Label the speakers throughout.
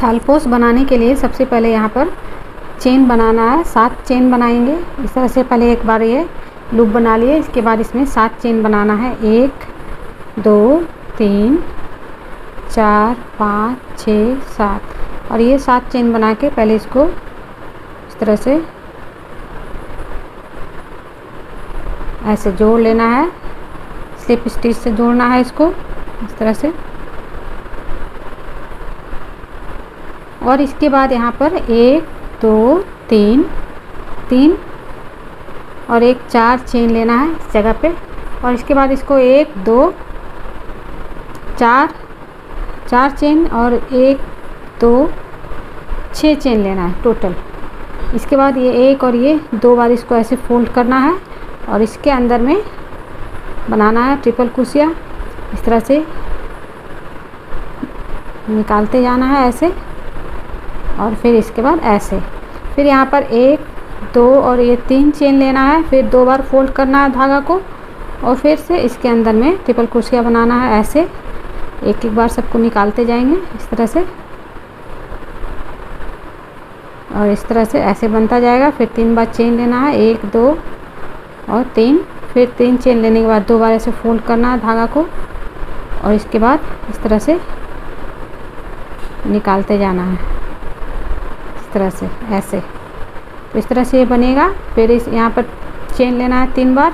Speaker 1: थालपोस बनाने के लिए सबसे पहले यहाँ पर चेन बनाना है। 7 चेन बनाएंगे। इस तरह से पहले एक बार ये लूप बना लिए, इसके बाद इसमें 7 चेन बनाना है। 1 2 3 4 5 6 7 और ये 7 चेन बना के पहले इसको इस तरह से ऐसे जोड़ लेना है। स्लिप स्टिच से जोड़ना है इसको इस तरह से। और इसके बाद यहाँ पर 1 2 3 और एक 4 चेन लेना है इस जगह पे। और इसके बाद इसको 1 2 4 चेन और 1 2 6 चेन लेना है टोटल। इसके बाद ये 1 और ये 2 बार इसको ऐसे फोल्ड करना है और इसके अंदर में बनाना है ट्रिपल क्रोशिया। इस तरह से निकालते जाना है ऐसे, और फिर इसके बाद ऐसे। फिर यहाँ पर 1 2 और ये 3 चेन लेना है, फिर 2 बार फोल्ड करना है धागा को और फिर से इसके अंदर में ट्रिपल क्रोशिया बनाना है ऐसे। एक एक बार सबको निकालते जाएंगे इस तरह से, और इस तरह से ऐसे बनता जाएगा। फिर 3 बार चेन लेना है, 1 2 और 3। फिर 3 चेन लेने के बाद 2 बार ऐसे फोल्ड करना है धागा को और इसके बाद इस तरह से निकालते जाना है इस तरह से ऐसे। तो इस तरह से ये बनेगा। फिर इस यहाँ पर चेन लेना है 3 बार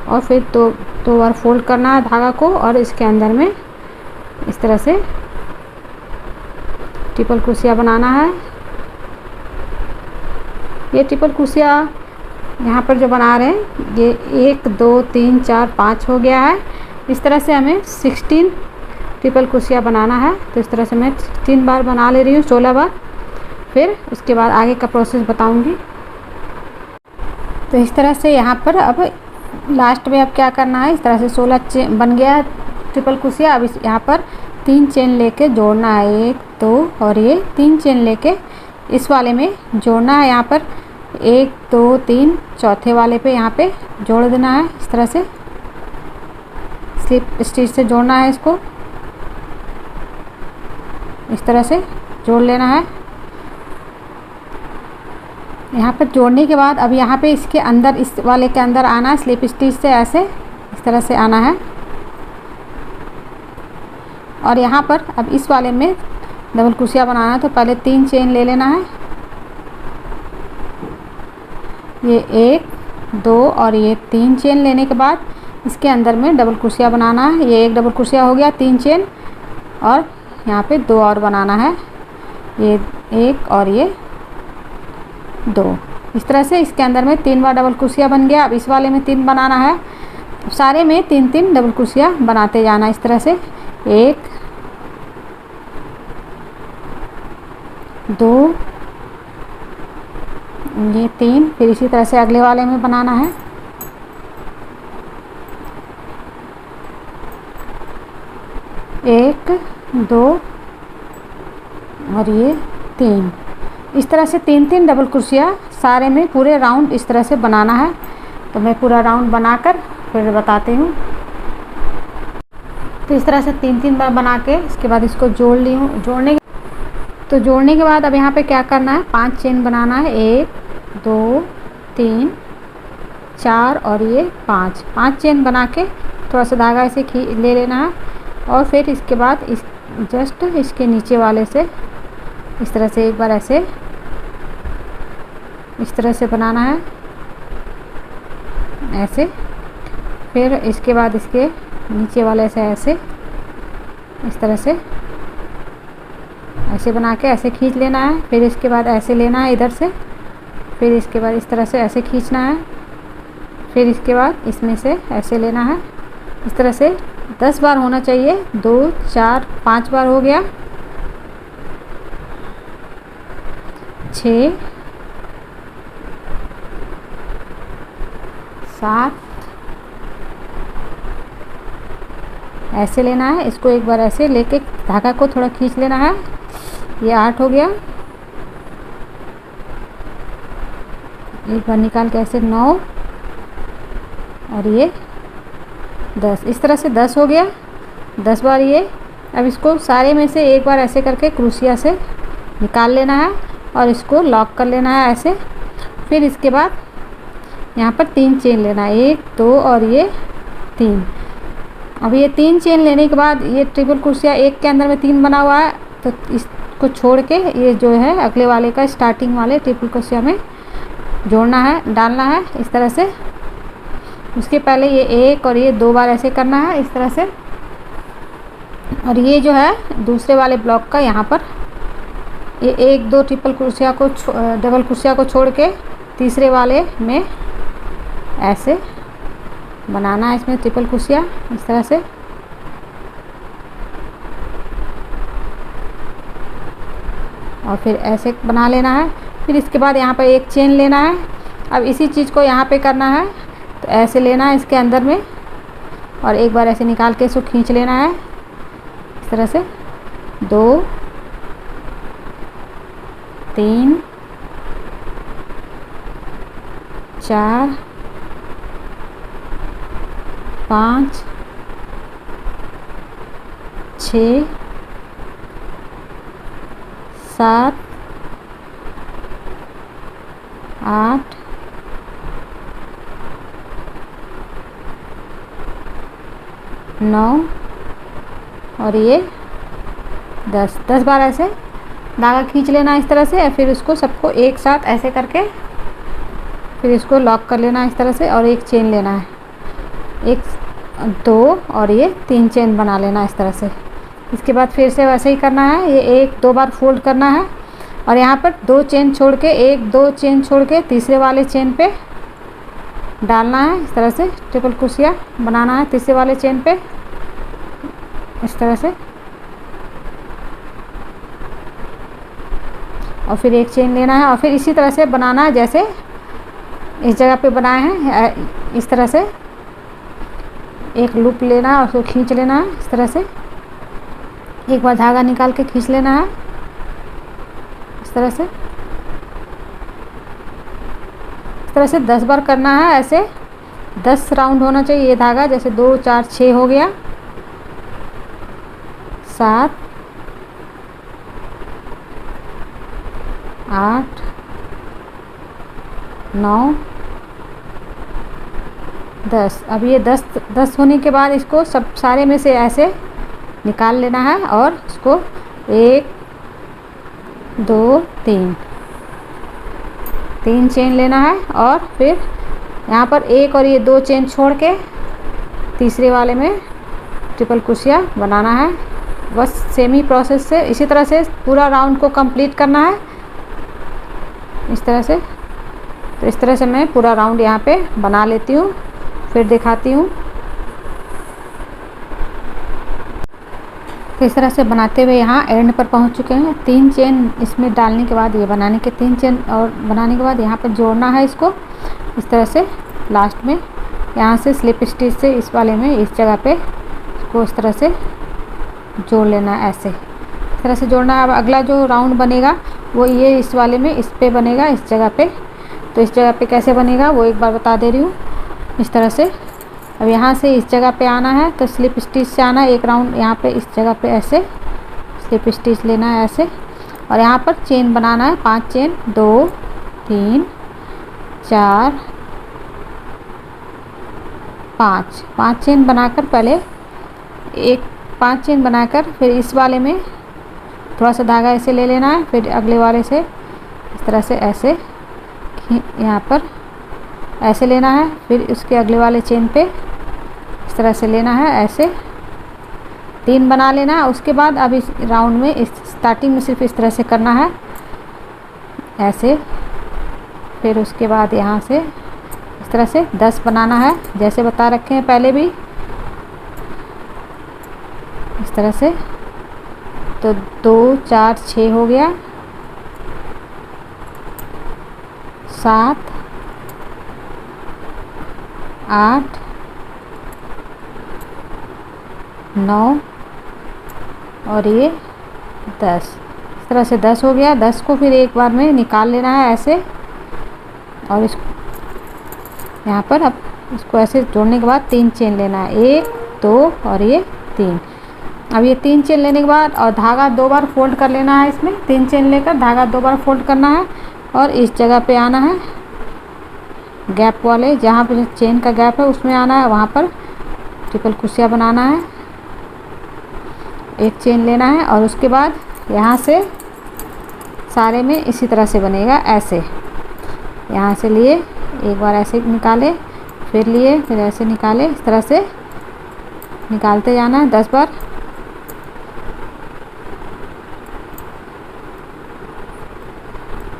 Speaker 1: और फिर 2 बार फोल्ड करना है धागा को और इसके अंदर में इस तरह से ट्रिपल क्रोशिया बनाना है। ये ट्रिपल क्रोशिया यहाँ पर जो बना रहे हैं ये 1 2 3 4 5 हो गया है। इस तरह से हमें 16 ट्रिपल क्रोशिया बनाना है। तो इस तरह से मैं 3 बार बना ले रही हूँ, 16 बार। फिर उसके बाद आगे का प्रोसेस बताऊंगी। तो इस तरह से यहाँ पर अब लास्ट में अब क्या करना है, इस तरह से 16 चेन बन गया है ट्रिपल क्रोशिया। अब इस यहाँ पर 3 चेन लेके जोड़ना है, 1 2 और ये 3 चेन लेके इस वाले में जोड़ना है। यहाँ पर 1 2 3 चौथे वाले पे यहाँ पे जोड़ देना है इस तरह से। स्लिप स्टिच से जोड़ना है इसको, इस तरह से जोड़ लेना है। यहाँ पर जोड़ने के बाद अब यहाँ पे इसके अंदर, इस वाले के अंदर आना है स्लिप स्टिच से ऐसे, इस तरह से आना है। और यहाँ पर अब इस वाले में डबल क्रोशिया बनाना है। तो पहले 3 चेन ले लेना है, ये 1 2 और ये 3 चेन लेने के बाद इसके अंदर में डबल क्रोशिया बनाना है। ये एक डबल क्रोशिया हो गया, 3 चेन और यहाँ पे 2 और बनाना है, ये 1 और ये 2। इस तरह से इसके अंदर में 3 बार डबल क्रोशिया बन गया। अब इस वाले में 3 बनाना है, सारे में 3 डबल क्रोशिया बनाते जाना इस तरह से। 1 2 ये 3। फिर इसी तरह से अगले वाले में बनाना है। 1 2 और ये 3। इस तरह से 3 डबल क्रोशिया सारे में पूरे राउंड इस तरह से बनाना है। तो मैं पूरा राउंड बनाकर फिर बताती हूँ। तो इस तरह से 3 बार बना के इसके बाद इसको जोड़ ली हूँ। जोड़ने के बाद अब यहाँ पे क्या करना है, 5 चेन बनाना है, 1 2 3 4 और ये 5 चेन बना के थोड़ा सा धागा ऐसे ले लेना है। और फिर इसके बाद इस जस्ट इसके नीचे वाले से इस तरह से एक बार ऐसे इस तरह से बनाना है ऐसे। फिर इसके बाद इसके नीचे वाले से ऐसे इस तरह से ऐसे बना के ऐसे खींच लेना है। फिर इसके बाद ऐसे लेना है इधर से, फिर इसके बाद इस तरह से ऐसे खींचना है। फिर इसके बाद इसमें से ऐसे लेना है इस तरह से। 10 बार होना चाहिए, 2 4 5 बार हो गया, 6 7 ऐसे लेना है। इसको एक बार ऐसे लेके धागा को थोड़ा खींच लेना है। ये 8 हो गया। एक बार निकाल के ऐसे 9 और ये 10। इस तरह से 10 हो गया। 10 बार ये अब इसको सारे में से एक बार ऐसे करके क्रोशिया से निकाल लेना है और इसको लॉक कर लेना है ऐसे। फिर इसके बाद यहाँ पर 3 चेन लेना है, 1 2 और ये 3। अब ये 3 चेन लेने के बाद ये ट्रिपल क्रोशिया एक के अंदर में 3 बना हुआ है, तो इसको छोड़ के ये जो है अगले वाले का स्टार्टिंग वाले ट्रिपल क्रोशिया में जोड़ना है, डालना है इस तरह से। उसके पहले ये 1 और ये 2 बार ऐसे करना है इस तरह से। और ये जो है दूसरे वाले ब्लॉक का यहाँ पर ये 1 2 ट्रिपल क्रोशिया को डबल क्रोशिया को छोड़ के तीसरे वाले में ऐसे बनाना है, इसमें ट्रिपल क्रोशिया इस तरह से। और फिर ऐसे बना लेना है। फिर इसके बाद यहाँ पर एक चेन लेना है। अब इसी चीज़ को यहाँ पे करना है, तो ऐसे लेना है इसके अंदर में और एक बार ऐसे निकाल के इसको खींच लेना है इस तरह से। 2 3 4 5 6 7 8 9 और ये 10 बार ऐसे धागा खींच लेना इस तरह से। फिर उसको सबको एक साथ ऐसे करके फिर इसको लॉक कर लेना इस तरह से और एक चेन लेना है, 1 2 और ये 3 चेन बना लेना इस तरह से। इसके बाद फिर से वैसे ही करना है, ये 1 2 बार फोल्ड करना है और यहाँ पर 2 चेन छोड़ के 1 2 चेन छोड़ के तीसरे वाले चेन पे डालना है इस तरह से। ट्रिपल क्रोशिया बनाना है तीसरे वाले चेन पे इस तरह से और फिर एक चेन लेना है और फिर इसी तरह से बनाना है जैसे इस जगह पे बनाए हैं। इस तरह से एक लूप लेना है और उसको खींच लेना है इस तरह से। एक बार धागा निकाल के खींच लेना है इस तरह से। इस तरह से 10 बार करना है ऐसे। 10 राउंड होना चाहिए ये धागा, जैसे 2 4 6 हो गया, 7 8 9 10। अब ये 10 होने के बाद इसको सब सारे में से ऐसे निकाल लेना है और इसको 1 2 3 चेन लेना है और फिर यहाँ पर 1 और ये 2 चेन छोड़ के तीसरे वाले में ट्रिपल क्रोशिया बनाना है। बस सेम ही प्रोसेस से इसी तरह से पूरा राउंड को कंप्लीट करना है इस तरह से। तो इस तरह से मैं पूरा राउंड यहाँ पे बना लेती हूँ, फिर दिखाती हूँ। तो इस तरह से बनाते हुए यहाँ एंड पर पहुँच चुके हैं। 3 चेन इसमें डालने के बाद ये बनाने के 3 चेन और बनाने के बाद यहाँ पर जोड़ना है इसको इस तरह से। लास्ट में यहाँ से स्लिप स्टिच से इस वाले में इस जगह पे इसको इस तरह से जोड़ लेना है ऐसे। इस तरह से जोड़ना है। अब अगला जो राउंड बनेगा वो ये इस वाले में इस पे बनेगा इस जगह पे। तो इस जगह पे कैसे बनेगा वो एक बार बता दे रही हूँ इस तरह से। अब यहाँ से इस जगह पे आना है तो स्लिप स्टिच से आना है, एक राउंड यहाँ पे इस जगह पे ऐसे स्लिप स्टिच लेना है ऐसे और यहाँ पर चेन बनाना है 5 चेन, 2 3 4 5 चेन बनाकर पहले 5 चेन बनाकर फिर इस वाले में थोड़ा सा धागा ऐसे ले लेना है, फिर अगले वाले से इस तरह से ऐसे यहाँ पर ऐसे लेना है, फिर उसके अगले वाले चेन पे इस तरह से लेना है ऐसे 3 बना लेना है। उसके बाद अब इस राउंड में इस स्टार्टिंग में सिर्फ इस तरह से करना है ऐसे। फिर उसके बाद यहाँ से इस तरह से 10 बनाना है जैसे बता रखे हैं पहले भी इस तरह से। तो 2 4 6 हो गया, 7 8 9 और ये 10। इस तरह से 10 हो गया। 10 को फिर एक बार में निकाल लेना है ऐसे और इसको यहाँ पर अब इसको ऐसे जोड़ने के बाद 3 चेन लेना है, 1 2 और ये 3। अब ये 3 चेन लेने के बाद और धागा 2 बार फोल्ड कर लेना है। इसमें 3 चेन लेकर धागा 2 बार फोल्ड करना है और इस जगह पे आना है, गैप वाले जहाँ पे चेन का गैप है उसमें आना है, वहाँ पर ट्रिपल क्रोशिया बनाना है। एक चेन लेना है और उसके बाद यहाँ से सारे में इसी तरह से बनेगा। ऐसे यहाँ से लिए, एक बार ऐसे निकाले, फिर लिए, फिर ऐसे निकाले, इस तरह से निकालते जाना है 10 बार।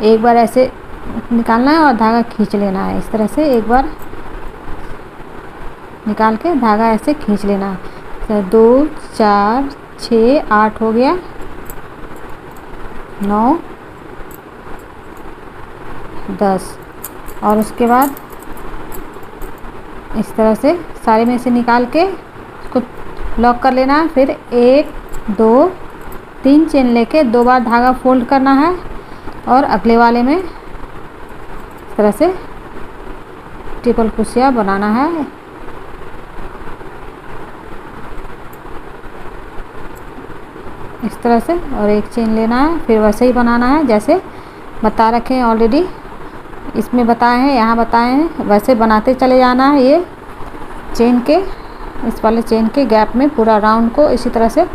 Speaker 1: एक बार ऐसे निकालना है और धागा खींच लेना है। इस तरह से एक बार निकाल के धागा ऐसे खींच लेना है। 2 4 6 8 हो गया, 9 10 और उसके बाद इस तरह से सारे में से निकाल के उसको लॉक कर लेना है। फिर 1 2 3 चेन लेके 2 बार धागा फोल्ड करना है और अगले वाले में इस तरह से ट्रिपल क्रोशिया बनाना है। इस तरह से और एक चेन लेना है, फिर वैसे ही बनाना है जैसे बता रखे हैं ऑलरेडी, इसमें बताए हैं, यहाँ बताए हैं, वैसे बनाते चले जाना है। ये चेन के, इस वाले चेन के गैप में पूरा राउंड को इसी तरह से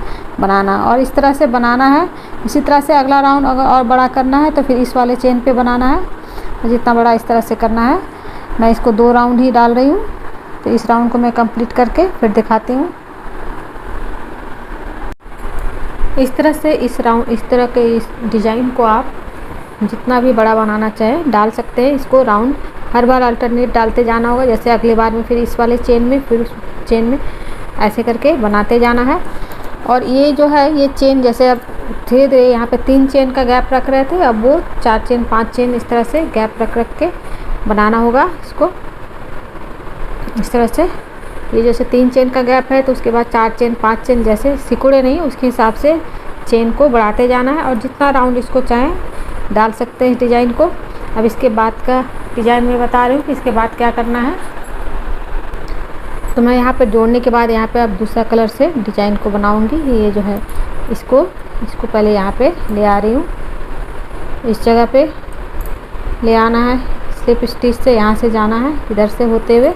Speaker 1: बनाना और इस तरह से बनाना है। इसी तरह से अगला राउंड अगर और बड़ा करना है तो फिर इस वाले चेन पे बनाना है, जितना बड़ा इस तरह से करना है। मैं इसको 2 राउंड ही डाल रही हूँ, तो इस राउंड को मैं कंप्लीट करके फिर दिखाती हूँ। इस तरह से इस तरह के इस डिज़ाइन को आप जितना भी बड़ा बनाना चाहे डाल सकते हैं। इसको राउंड हर बार अल्टरनेट डालते जाना होगा, जैसे अगले बार में फिर इस वाले चेन में, फिर उस चेन में, ऐसे करके बनाते जाना है। और ये जो है ये चेन जैसे अब धीरे धीरे यहाँ पे 3 चेन का गैप रख रहे थे, अब वो 4 चेन 5 चेन इस तरह से गैप रख के बनाना होगा इसको। इस तरह से ये जैसे 3 चेन का गैप है तो उसके बाद 4 चेन 5 चेन, जैसे सिकुड़े नहीं उसके हिसाब से चेन को बढ़ाते जाना है और जितना राउंड इसको चाहें डाल सकते हैं इस डिज़ाइन को। अब इसके बाद का डिज़ाइन मैं बता रही हूँ कि इसके बाद क्या करना है। तो मैं यहाँ पर जोड़ने के बाद यहाँ पे अब दूसरा कलर से डिज़ाइन को बनाऊँगी। ये जो है इसको पहले यहाँ पे ले आ रही हूँ, इस जगह पे ले आना है, स्लिप स्टिच से यहाँ से जाना है, इधर से होते हुए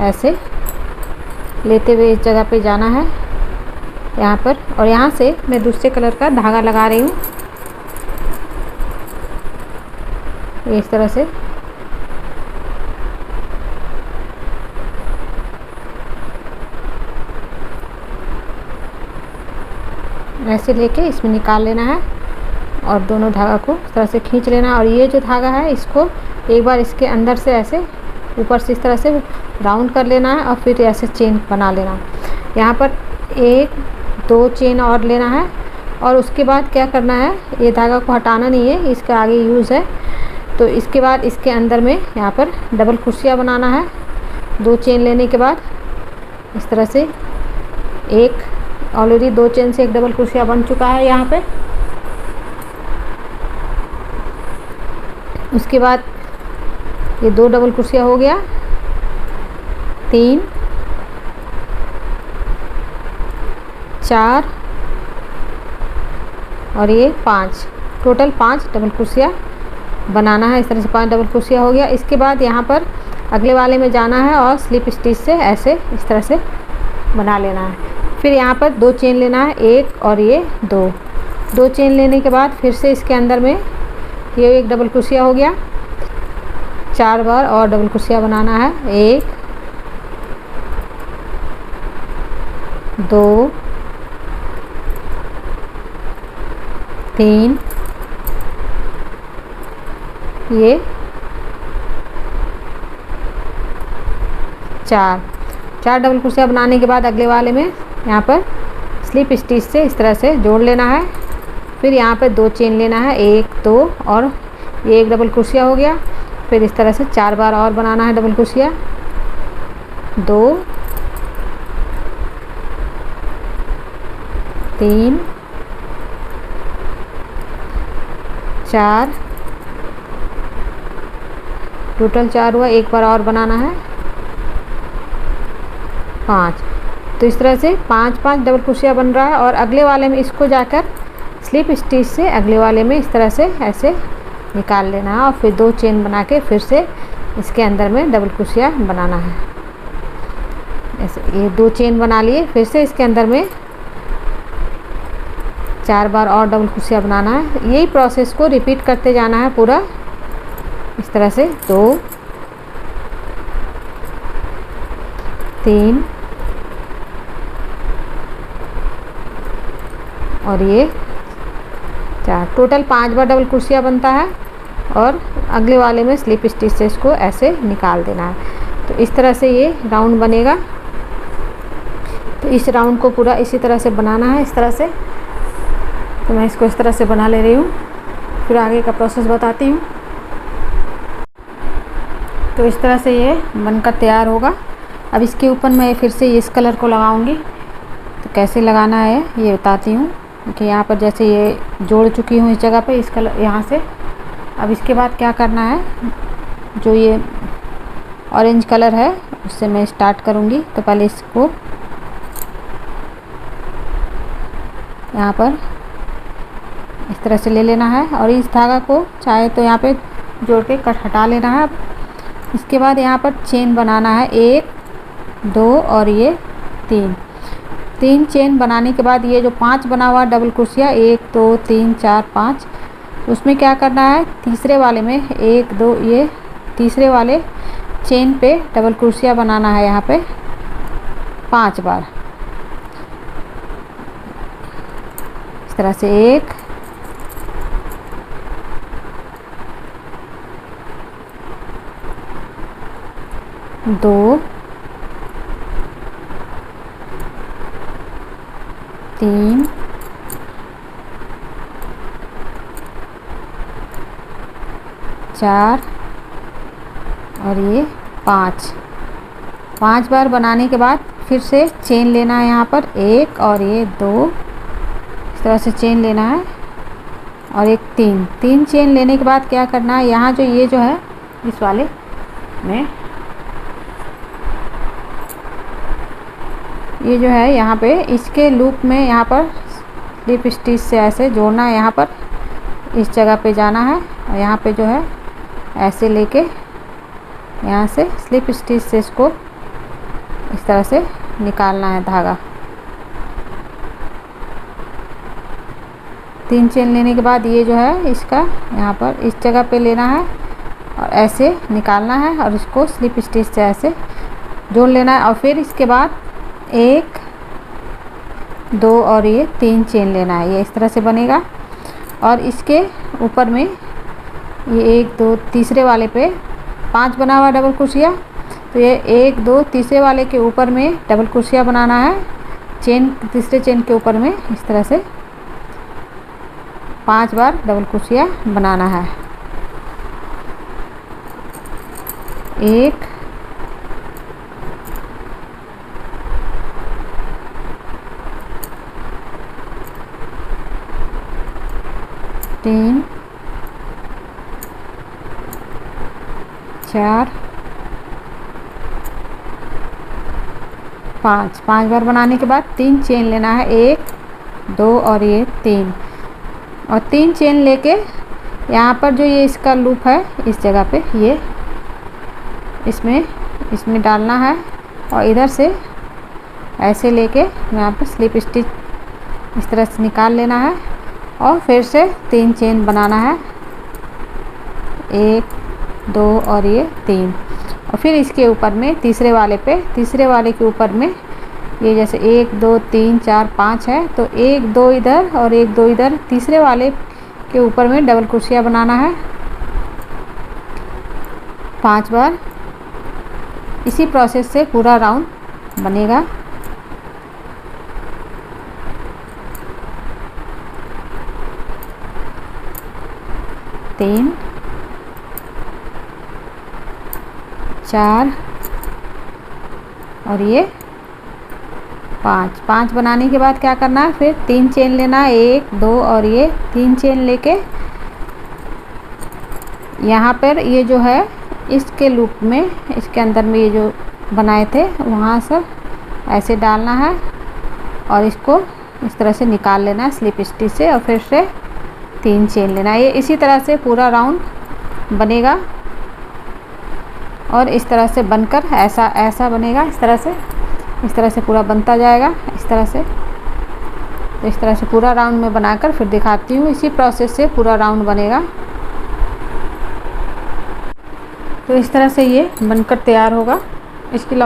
Speaker 1: ऐसे लेते हुए इस जगह पे जाना है यहाँ पर, और यहाँ से मैं दूसरे कलर का धागा लगा रही हूँ इस तरह से। ऐसे लेके इसमें निकाल लेना है और दोनों धागा को इस तरह से खींच लेना है। और ये जो धागा है इसको एक बार इसके अंदर से ऐसे ऊपर से इस तरह से राउंड कर लेना है और फिर ऐसे चेन बना लेना। यहाँ पर 1 2 चेन और लेना है और उसके बाद क्या करना है, ये धागा को हटाना नहीं है, इसका आगे यूज़ है। तो इसके बाद इसके अंदर में यहाँ पर डबल क्रोशिया बनाना है। 2 चेन लेने के बाद इस तरह से एक, ऑलरेडी 2 चेन से एक डबल क्रोशिया बन चुका है यहाँ पे। उसके बाद ये 2 डबल क्रोशिया हो गया, 3 4 और ये 5, टोटल 5 डबल क्रोशिया बनाना है। इस तरह से 5 डबल क्रोशिया हो गया। इसके बाद यहाँ पर अगले वाले में जाना है और स्लिप स्टिच से ऐसे इस तरह से बना लेना है। फिर यहाँ पर 2 चेन लेना है, 1 और ये 2 चेन लेने के बाद फिर से इसके अंदर में ये एक डबल क्रोशिया हो गया, 4 बार और डबल क्रोशिया बनाना है। 1 2 3 ये 4 डबल क्रोशिया बनाने के बाद अगले वाले में यहाँ पर स्लिप स्टिच से इस तरह से जोड़ लेना है। फिर यहाँ पर 2 चेन लेना है, 1 2 और ये एक डबल क्रोशिया हो गया। फिर इस तरह से 4 बार और बनाना है डबल क्रोशिया, 2 3 4, टोटल 4 हुआ, एक बार और बनाना है 5। तो इस तरह से 5-5 डबल क्रोशिया बन रहा है। और अगले वाले में इसको जाकर स्लिप स्टिच से अगले वाले में इस तरह से ऐसे निकाल लेना है और फिर 2 चेन बना के फिर से इसके अंदर में डबल क्रोशिया बनाना है। ऐसे ये 2 चेन बना लिए, फिर से इसके अंदर में 4 बार और डबल क्रोशिया बनाना है। यही प्रोसेस को रिपीट करते जाना है पूरा इस तरह से। 2 3 और ये 4, टोटल 5 बार डबल क्रोशिया बनता है और अगले वाले में स्लिप स्टिच से इसको ऐसे निकाल देना है। तो इस तरह से ये राउंड बनेगा। तो इस राउंड को पूरा इसी तरह से बनाना है, इस तरह से। तो मैं इसको इस तरह से बना ले रही हूँ, फिर आगे का प्रोसेस बताती हूँ। तो इस तरह से ये बनकर तैयार होगा। अब इसके ऊपर मैं फिर से इस कलर को लगाऊंगी। तो कैसे लगाना है ये बताती हूँ कि यहाँ पर जैसे ये जोड़ चुकी हूँ इस जगह पे इस कलर यहाँ से। अब इसके बाद क्या करना है, जो ये ऑरेंज कलर है उससे मैं स्टार्ट करूँगी। तो पहले इसको यहाँ पर इस तरह से ले लेना है और इस धागा को चाहे तो यहाँ पे जोड़ के कट हटा लेना है। इसके बाद यहाँ पर चेन बनाना है 1 2 और ये 3 चेन बनाने के बाद ये जो 5 बना हुआ डबल क्रोशिया 1 2 3 4 5, उसमें क्या करना है, तीसरे वाले में 1 2 ये तीसरे वाले चेन पे डबल क्रोशिया बनाना है यहाँ पे 5 बार। इस तरह से 1 2 3 4 और ये 5 बार बनाने के बाद फिर से चेन लेना है यहाँ पर 1 और ये 2, इस तरह से चेन लेना है और एक 3 चेन लेने के बाद क्या करना है, यहाँ जो ये जो है इस वाले में ये जो है यहाँ पे इसके लूप में यहाँ पर स्लिप स्टिच से ऐसे जोड़ना है। यहाँ पर इस जगह पे जाना है और यहाँ पे जो है ऐसे लेके यहाँ से स्लिप स्टिच से इसको इस तरह से निकालना है धागा। 3 चेन लेने के बाद ये जो है इसका यहाँ पर इस जगह पे लेना है और ऐसे निकालना है और इसको स्लिप स्टिच से ऐसे जोड़ लेना है। और फिर इसके बाद 1 2 और ये 3 चेन लेना है, ये इस तरह से बनेगा। और इसके ऊपर में ये 1 2 तीसरे वाले पे 5 बना हुआ डबल क्रोशिया, तो ये 1 2 तीसरे वाले के ऊपर में डबल क्रोशिया बनाना है चेन, तीसरे चेन के ऊपर में इस तरह से 5 बार डबल क्रोशिया बनाना है। 1 3 4 5 बार बनाने के बाद 3 चेन लेना है 1 2 और ये 3 और 3 चेन लेके यहाँ पर जो ये इसका लूप है इस जगह पे ये इसमें डालना है और इधर से ऐसे लेके यहाँ पर स्लिप स्टिच इस तरह से निकाल लेना है और फिर से 3 चेन बनाना है 1 2 और ये 3 और फिर इसके ऊपर में तीसरे वाले के ऊपर में ये जैसे 1 2 3 4 5 है तो 1 2 इधर और 1 2 इधर तीसरे वाले के ऊपर में डबल क्रोशिया बनाना है 5 बार। इसी प्रोसेस से पूरा राउंड बनेगा। तीन 4 और ये 5 बनाने के बाद क्या करना है, फिर 3 चेन लेना है 1 2 और ये 3 चेन लेके यहाँ पर ये जो है इसके लूप में इसके अंदर में ये जो बनाए थे वहाँ से ऐसे डालना है और इसको इस तरह से निकाल लेना है स्लिप स्टिच से, और फिर से 3 चेन लेना है। ये इसी तरह से पूरा राउंड बनेगा और इस तरह से बनकर ऐसा बनेगा। इस तरह से पूरा बनता जाएगा इस तरह से। तो इस तरह से पूरा राउंड में बनाकर फिर दिखाती हूँ। इसी प्रोसेस से पूरा राउंड बनेगा। तो इस तरह से ये बनकर तैयार होगा। इसकी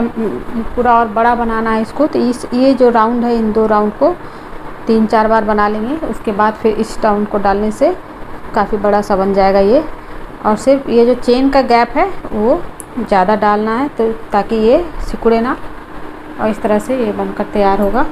Speaker 1: पूरा और बड़ा बनाना है इसको, तो ये जो राउंड है इन 2 राउंड को 3-4 बार बना लेंगे। उसके बाद फिर इस राउंड को डालने से काफ़ी बड़ा सा बन जाएगा ये। और सिर्फ ये जो चेन का गैप है वो ज़्यादा डालना है, तो ताकि ये सिकुड़े ना। और इस तरह से ये बनकर तैयार होगा।